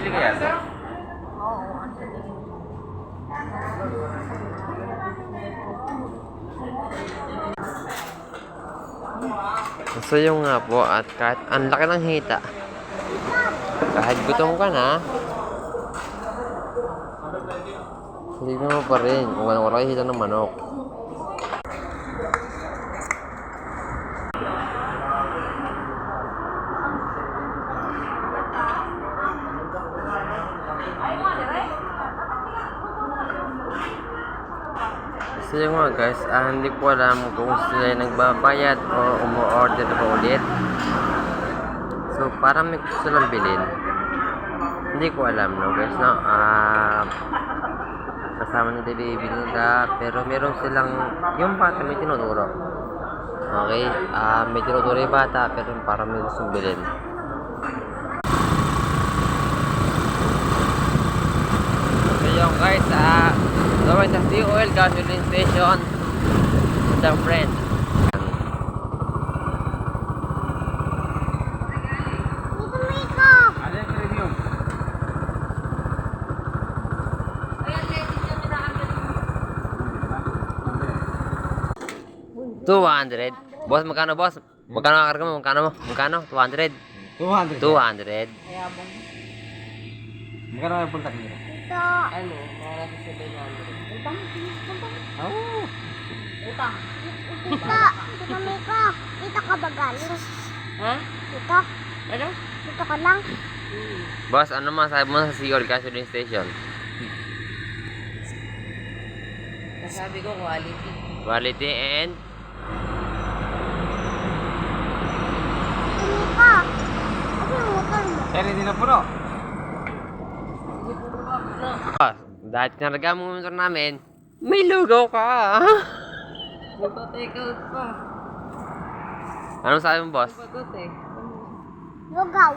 Bili kaya ito? Oo. So yung nga po, at kahit ang laki ng hita, kahit gutom ka na, hindi mo pa rin kung anong oras hita ng manok. So yung nga guys, hindi ko alam kung sila yung nagbabayad o umu-order pa ulit. So parang may gusto silang bilhin. Hindi ko alam no guys no. Kasama nila baby nila, pero meron silang yung bata may tinuturo. Okay, may tinuturo yung bata pero parang may gustong bilhin. So yung guys, going sa fuel gasoline station with our friend. Ano yung premium? 200. Boss, magkano boss? Magkano kakarga mo? Magkano? 200? 200. 200. Ayabang. Magkano yung punta nila? Ito. Ano? Mga nasa 700. Utang. Oh. Utang. Tita, Tita Mika, dito ka ba galing? Ha? Dito? Ano? Dito ka lang? Boss, ano masabi mo sa Seoul Gasoline Station? Nasabi ko quality. Quality and Tita Mika, ano yung motor mo? Pero hindi na puno. dahil tinarga mo yung motor namin, may lugaw ka. Magpa-take out pa. Anong sabi mo boss? Pagod eh. Lugaw.